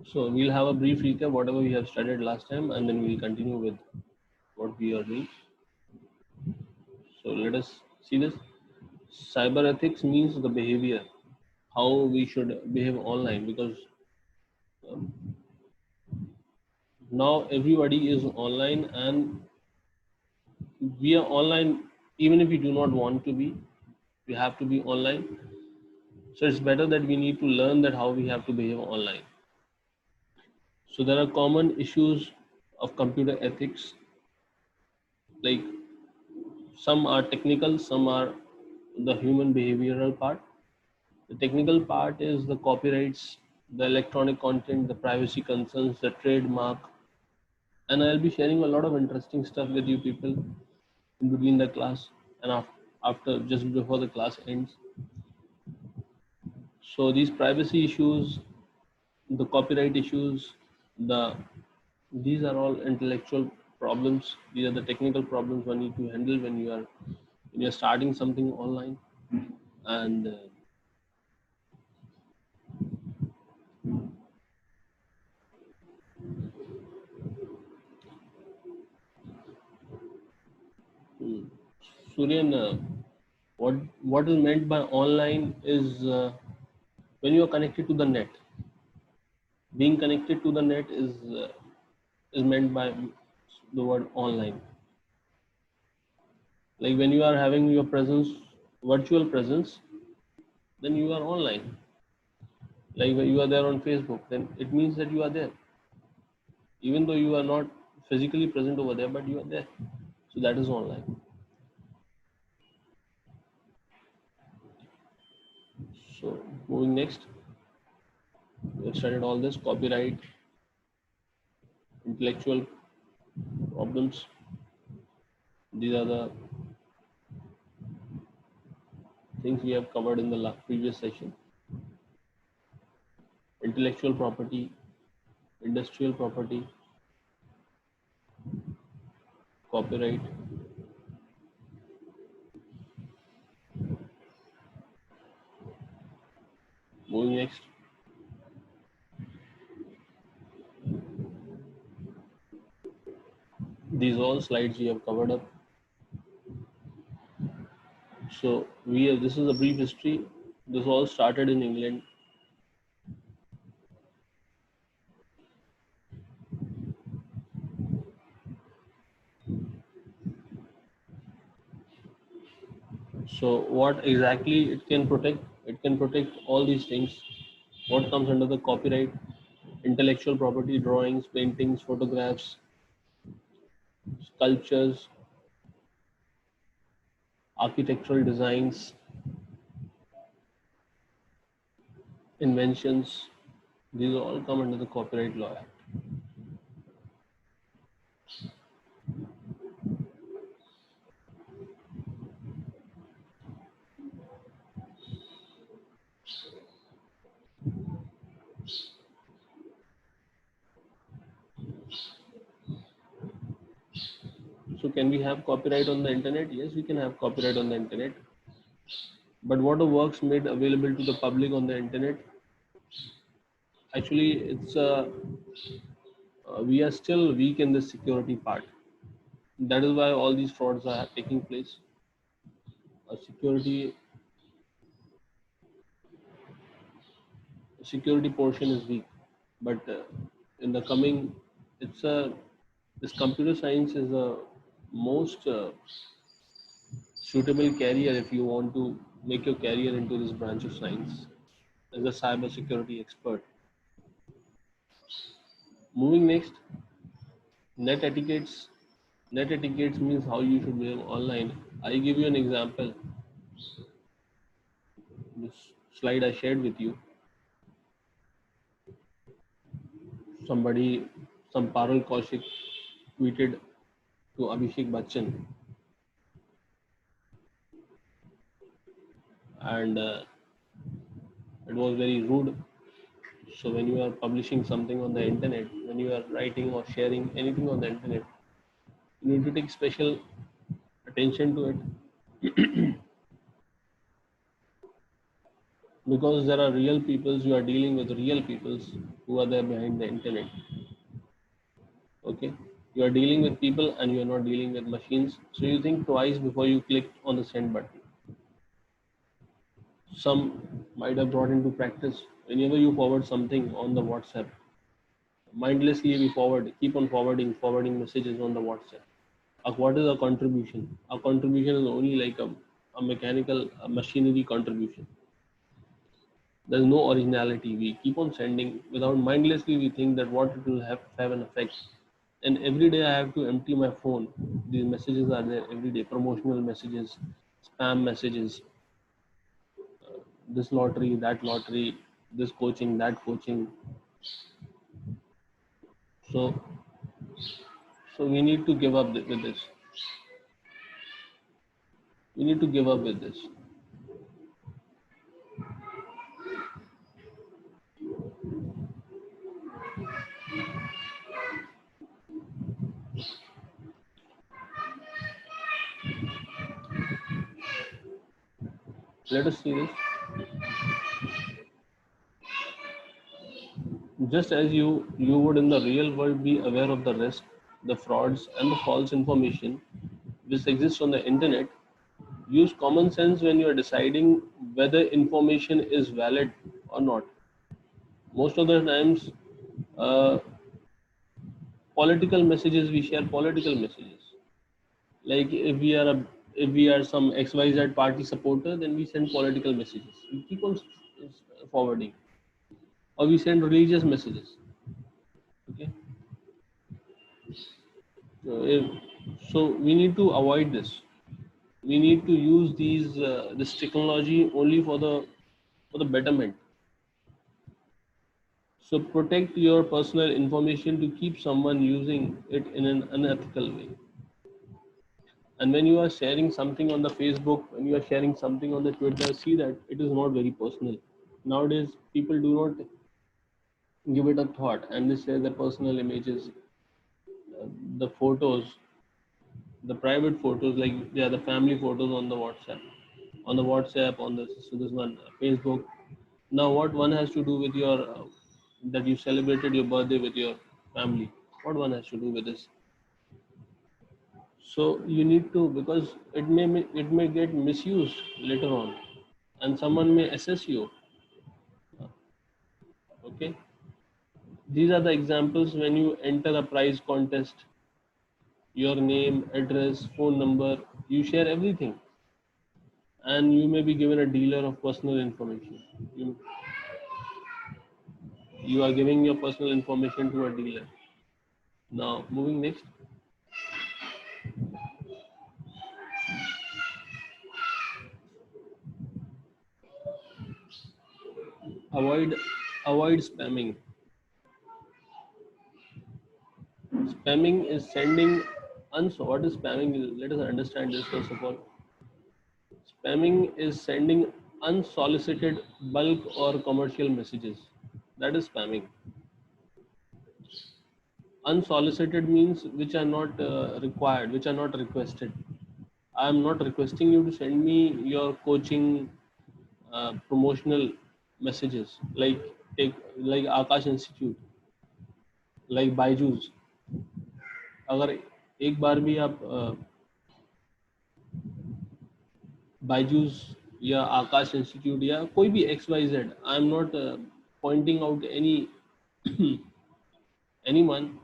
So we'll have a brief recap whatever we have studied last time, and then we'll continue with what we are doing. So let us see this. Cyber ethics means the behavior, how we should behave online, because um, now everybody is online, and we are online even if we do not want to be. We have to be online. So it's better that we need to learn that how we have to behave online. So there are common issues of computer ethics, like some are technical, some are the human behavioral part. The technical part is the copyrights, the electronic content, the privacy concerns, the trademark, and I'll be sharing a lot of interesting stuff with you people in between the class and after just before the class ends. So these privacy issues, the copyright issues, the these are all intellectual problems. These are the technical problems one need to handle when you're starting something online. And Suryan, what is meant by online is when you are connected to the net. Being connected to the net is meant by the word online. Like when you are having your presence, virtual presence, then you are online. Like when you are there on Facebook, then it means that you are there, even though you are not physically present over there, but you are there. So that is online. So moving next, we have studied all this copyright, intellectual problems. These are the things we have covered in the previous session. Intellectual property, industrial property, copyright. Moving next, these all slides we have covered up. So this is a brief history. This all started in England. So what exactly it can protect? It can protect all these things. What comes under the copyright? Intellectual property, drawings, paintings, photographs, sculptures, architectural designs, inventions. These all come under the Copyright Law Act. So can we have copyright on the internet? Yes, we can have copyright on the internet. But what are works made available to the public on the internet? Actually, we are still weak in the security part. That is why all these frauds are taking place. Security security portion is weak, but in the coming, it's a this computer science is a most suitable career if you want to make your career into this branch of science as a cyber security expert. Moving next, net etiquettes. Net etiquettes means how you should behave online. I give you an example. This slide I shared with you. Some Parul Kaushik tweeted to Abhishek Bachchan, and it was very rude. So when you are publishing something on the internet, when you are writing or sharing anything on the internet, you need to take special attention to it. because there are real peoples, you are dealing with real peoples who are there behind the internet. Okay, you are dealing with people and you are not dealing with machines, so you think twice before you click on the send button. Some might have brought into practice, whenever you forward something on the WhatsApp, mindlessly we keep on forwarding messages on the WhatsApp. What is our contribution? Our contribution is only like a mechanical, a machinery contribution. There's no originality. We keep on sending without, mindlessly we think that what it will have an effect. And every day I have to empty my phone. These messages are there every day, promotional messages, spam messages, this lottery, this coaching, that coaching. So we need to give up with this. We need to give up with this. Let us see this. Just as you would in the real world be aware of the risk, the frauds, and the false information which exists on the internet, use common sense when you are deciding whether information is valid or not. Most of the times, uh, political messages, we share political messages. Like if we are some XYZ party supporter, then we send political messages. We keep on forwarding, or we send religious messages. Okay, so, we need to avoid this. We need to use this technology only for the betterment. So protect your personal information to keep someone using it in an unethical way. And when you are sharing something on the Facebook, when you are sharing something on the Twitter, see that it is not very personal. Nowadays, people do not give it a thought, and they share their personal images, the photos, the private photos, like they are the family photos on the WhatsApp, on this one Facebook. Now, what one has to do with your that you celebrated your birthday with your family? What one has to do with this? So you need to, because it may get misused later on, and someone may assess you. Okay, these are the examples when you enter a prize contest. Your name, address, phone number, you share everything, and you may be given a dealer of personal information. You are giving your personal information to a dealer. Now, moving next. Avoid avoid spamming. Spamming is sending what is spamming? Let us understand this first of all. Spamming is sending unsolicited bulk or commercial messages. That is spamming. Unsolicited means which are not required, which are not requested. I am not requesting you to send me your coaching promotional messages like Akash Institute, like Byju's. अगर एक बार भी आप बायजूस या आकाश institute या कोई भी XYZ, I am not pointing out anyone,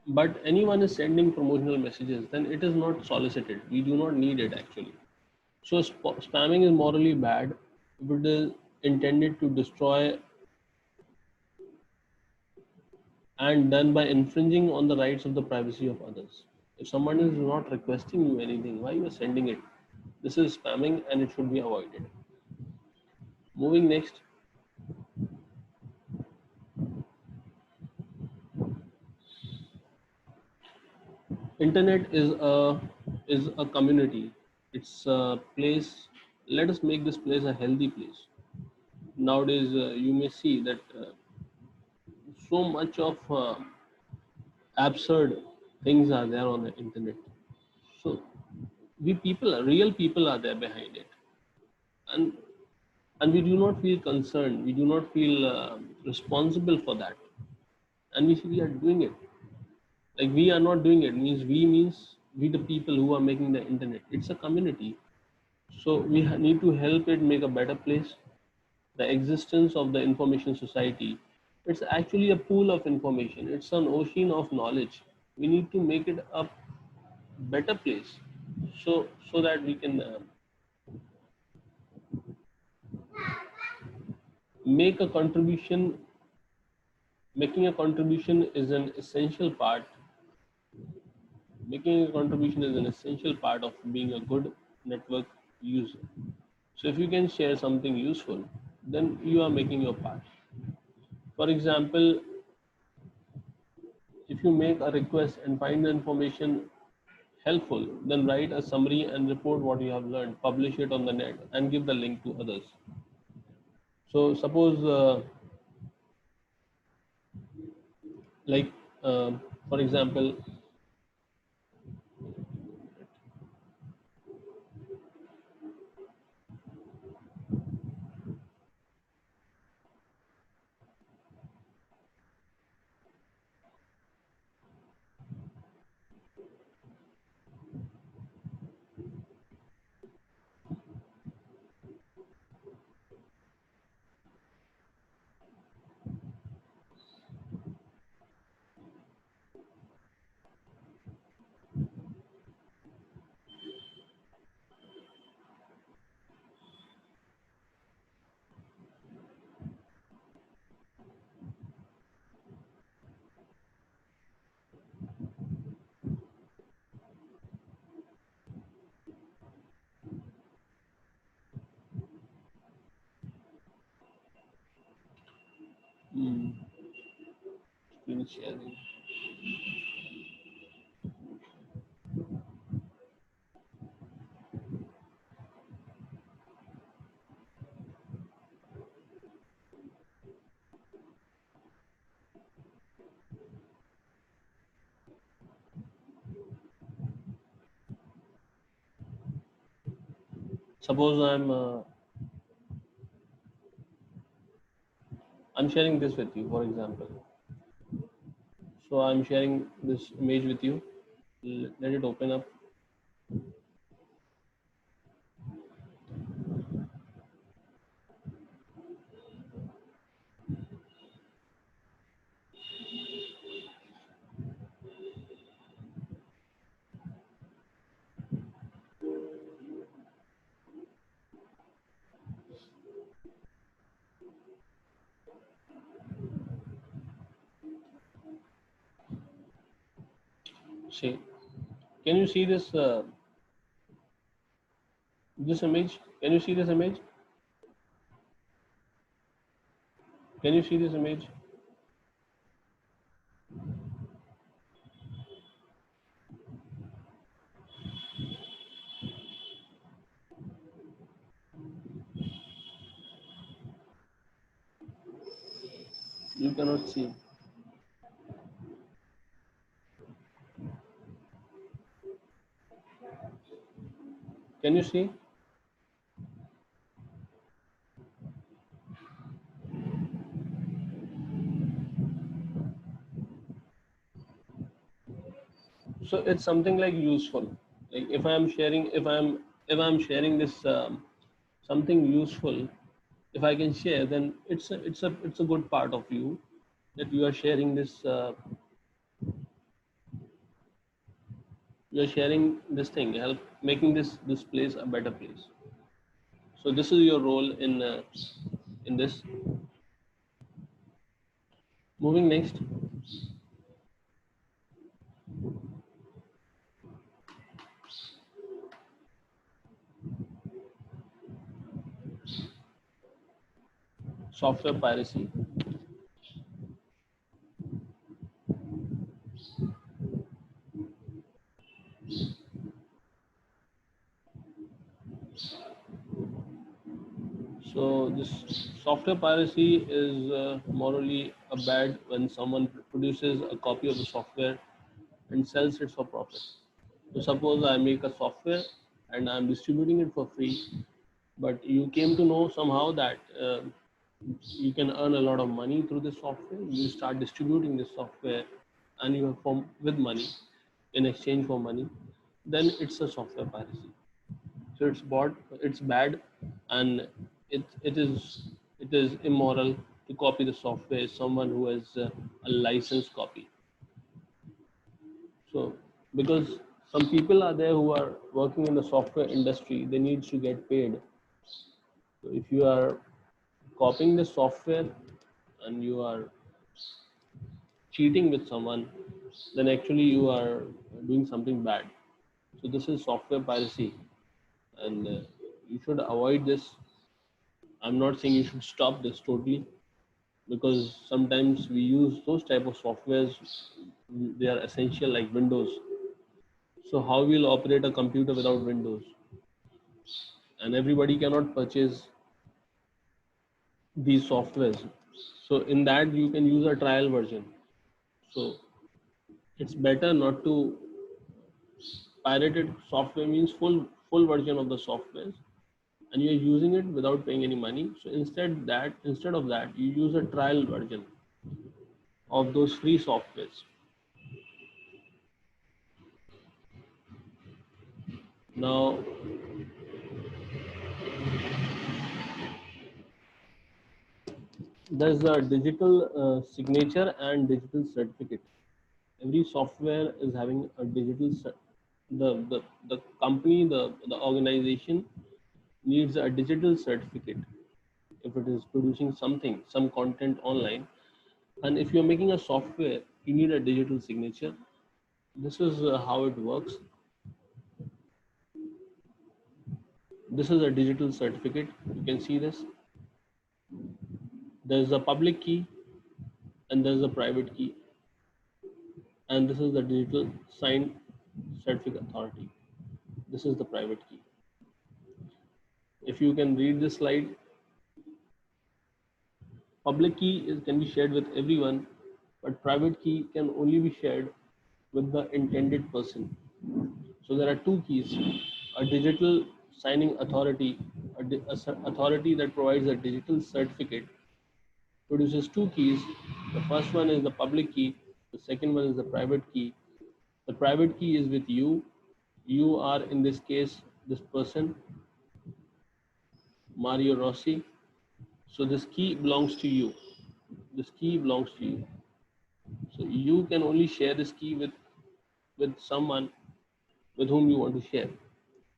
but anyone is sending promotional messages, then it is not solicited. We do not need it actually. So spamming is morally bad if it is intended to destroy and done by infringing on the rights of the privacy of others. If someone is not requesting you anything, why you are sending it? This is spamming and it should be avoided. Moving next. Internet is a community. It's a place. Let us make this place a healthy place. Nowadays, you may see that so much of absurd things are there on the internet. So real people are there behind it, and we do not feel concerned, we do not feel responsible for that, and we are doing it. Like, we are not doing it means we the people who are making the internet. It's a community, so we need to help it make a better place. The existence of the information society, it's actually a pool of information, it's an ocean of knowledge. We need to make it a better place, so that we can make a contribution. Making a contribution is an essential part. Making a contribution is an essential part of being a good network user. So if you can share something useful, then you are making your part. For example, if you make a request and find the information helpful, then write a summary and report what you have learned, publish it on the net, and give the link to others. So suppose, like, for example, hmm, screen sharing. Suppose I'm sharing this with you, for example. So I'm sharing this image with you. Let it open up. See, can you see this image? Can you see this image? Can you see this image? You cannot see. Can you see? So it's something like useful. Like, if I'm sharing this something useful, if I can share, then it's a good part of you, that you are sharing this. You're sharing this thing, help making this place a better place. So this is your role in this. Moving next, software piracy. So this software piracy is morally a bad when someone produces a copy of the software and sells it for profit. So suppose I make a software and I'm distributing it for free, but you came to know somehow that you can earn a lot of money through this software. You start distributing this software and you have form with money in exchange for money, then it's a software piracy. So it's bad, and it is immoral to copy the software someone who has a licensed copy. So because some people are there who are working in the software industry, they need to get paid. So if you are copying the software and you are cheating with someone, then actually you are doing something bad. So this is software piracy, and you should avoid this. I'm not saying you should stop this totally, because sometimes we use those type of softwares. They are essential like Windows. So how will operate a computer without Windows? And everybody cannot purchase these softwares. So in that you can use a trial version. So it's better not to pirated software means full version of the software, and you're using it without paying any money. So instead of that you use a trial version of those free softwares. Now there's a digital signature and digital certificate. Every software is having a the company, the organization needs a digital certificate if it is producing some content online. And if you're making a software, you need a digital signature. This is how it works. This is a digital certificate. You can see this. There's a public key and there's a private key. And this is the digital signed certificate authority. This is the private key. If you can read this slide, public key can be shared with everyone, but private key can only be shared with the intended person. So there are two keys: a digital signing authority, authority that provides a digital certificate, produces two keys. The first one is the public key, the second one is the private key. The private key is with you. You are, in this case, this person, Mario Rossi. So this key belongs to you. This key belongs to you. So you can only share this key with someone with whom you want to share.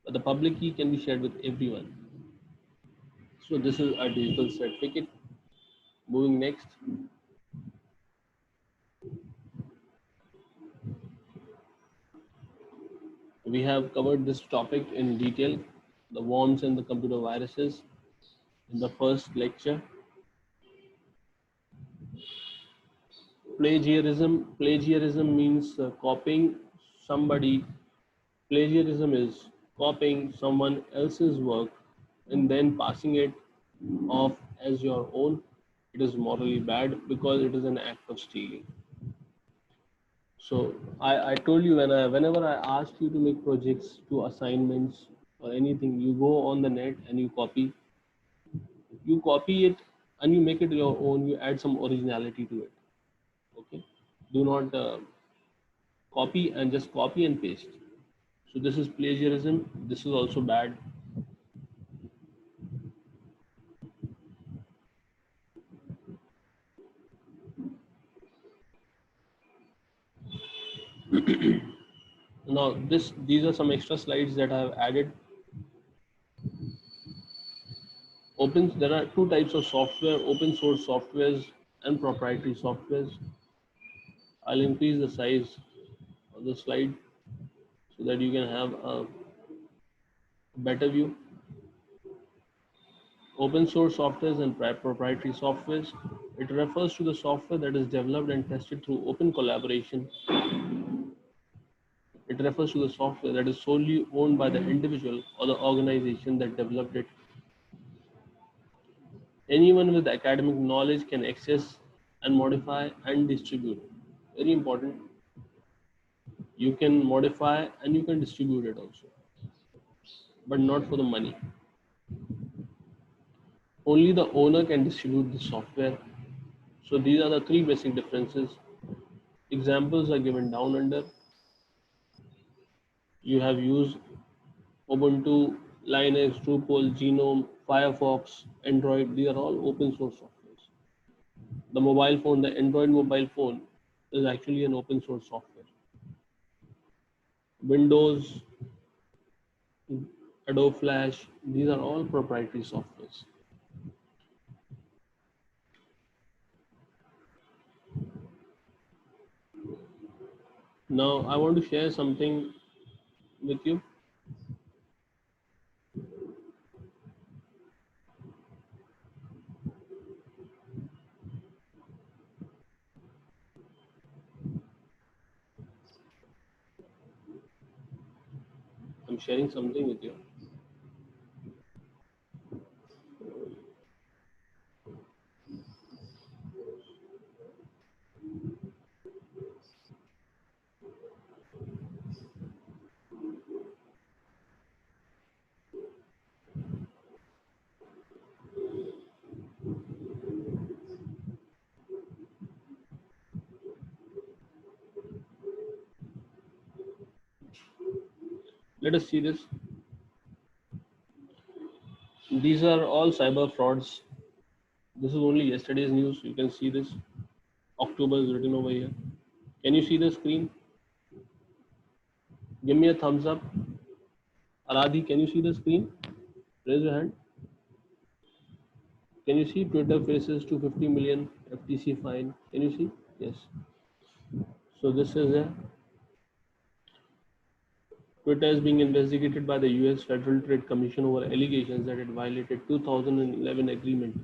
But the public key can be shared with everyone. So this is a digital certificate. Moving next. We have covered this topic in detail, the worms and the computer viruses, in the first lecture. Plagiarism means copying somebody. Plagiarism is copying someone else's work and then passing it off as your own. It is morally bad because it is an act of stealing. So I told you, whenever I ask you to make projects, to assignments or anything, you go on the net and you copy it and you make it your own. You add some originality to it. Okay, do not copy and just copy and paste. So this is plagiarism. This is also bad. Now these are some extra slides that I have added. There are two types of software: open source softwares and proprietary softwares. I'll increase the size of the slide so that you can have a better view. Open source softwares and proprietary softwares. It refers to the software that is developed and tested through open collaboration. It refers to the software that is solely owned by the individual or the organization that developed it. Anyone with academic knowledge can access and modify and distribute. Very important. You can modify and you can distribute it also. but not for the money. Only the owner can distribute the software. So these are the three basic differences. Examples are given down under. You have used Ubuntu, Linux, Drupal, Genome, Firefox, Android. These are all open source softwares. The mobile phone, the Android mobile phone, is actually an open source software. Windows, Adobe Flash, these are all proprietary softwares. Now I want to share something with you. I'm sharing something with you. Let us see this. These are all cyber frauds. This is only yesterday's news. You can see this. October is written over here. Can you see the screen? Give me a thumbs up. Aradhi, can you see the screen? Raise your hand. Can you see Twitter faces 250 million FTC fine? Can you see? Yes. So this is a Twitter is being investigated by the US Federal Trade Commission over allegations that it violated 2011 agreement.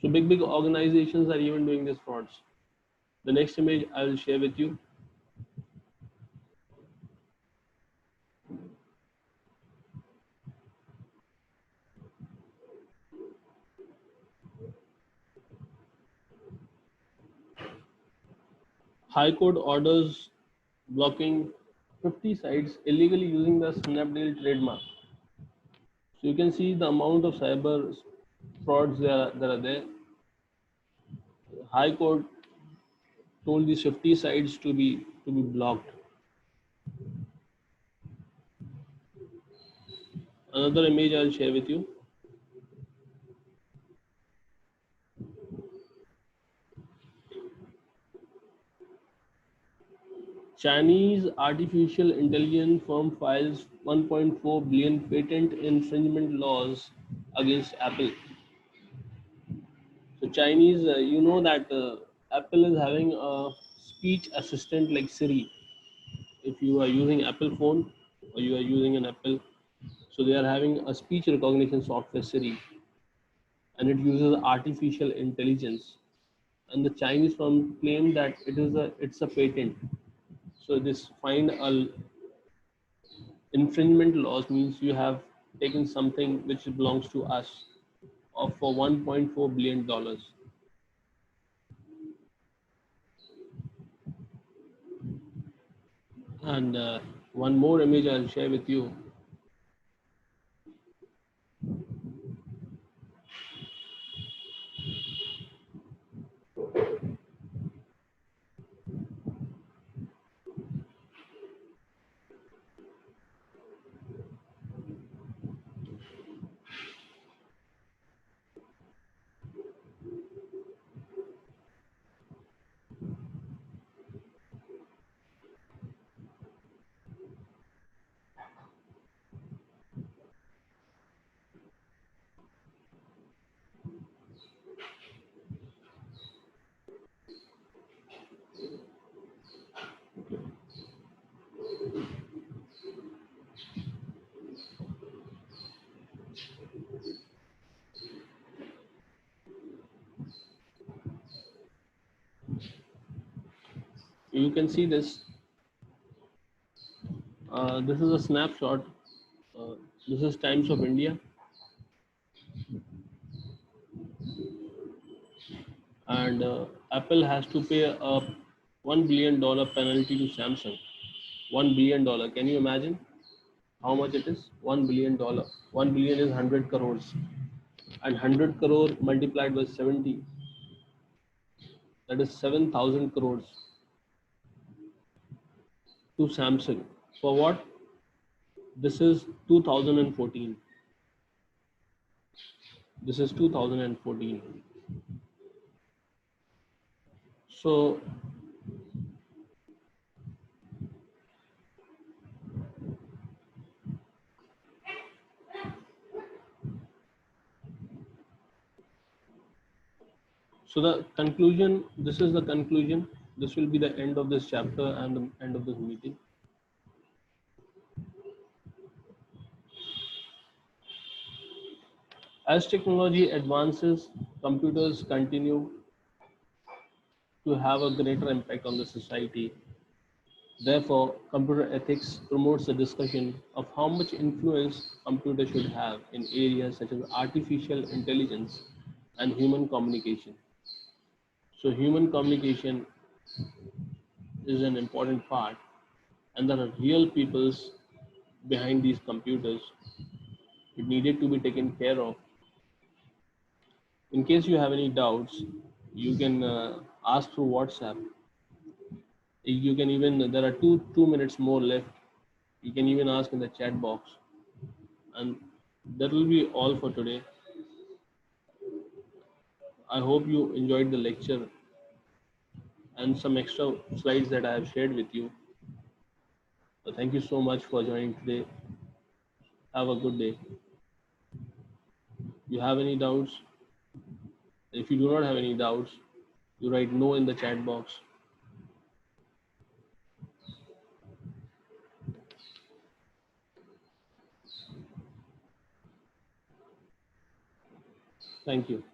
So big organizations are even doing these frauds. The next image I will share with you. High Court orders blocking 50 sites illegally using the Snapdeal trademark. So you can see the amount of cyber frauds that are there. High Court told these 50 sites to be blocked. Another image I'll share with you. Chinese artificial intelligence firm files 1.4 billion patent infringement laws against Apple. So Chinese, you know that Apple is having a speech assistant like Siri. If you are using Apple phone or you are using an Apple, so they are having a speech recognition software Siri, and it uses artificial intelligence. And the Chinese firm claim that it's a patent. So this find a infringement laws means you have taken something which belongs to us of for 1.4 billion dollars. And one more image I'll share with you. You can see this. This is a snapshot. Uh, this is Times of India, and Apple has to pay a $1 billion penalty to Samsung. $1 billion. Can you imagine? How much it is? $1 billion. 1 billion is 100 crores. And 100 crore multiplied by 70, that is 7,000 crores to Samsung. For what? This is 2014. This is 2014. So the conclusion, this is the conclusion. This will be the end of this chapter and the end of this meeting. As technology advances, computers continue to have a greater impact on the society. Therefore, computer ethics promotes a discussion of how much influence computers should have in areas such as artificial intelligence and human communication. So, human communication is an important part, and there are real peoples behind these computers. It needed to be taken care of. In case you have any doubts, you can ask through WhatsApp. You can even, there are two minutes more left. You can even ask in the chat box. And that will be all for today. I hope you enjoyed the lecture and some extra slides that I have shared with you. So thank you so much for joining today. Have a good day. You have any doubts? If you do not have any doubts, you write no in the chat box. Thank you.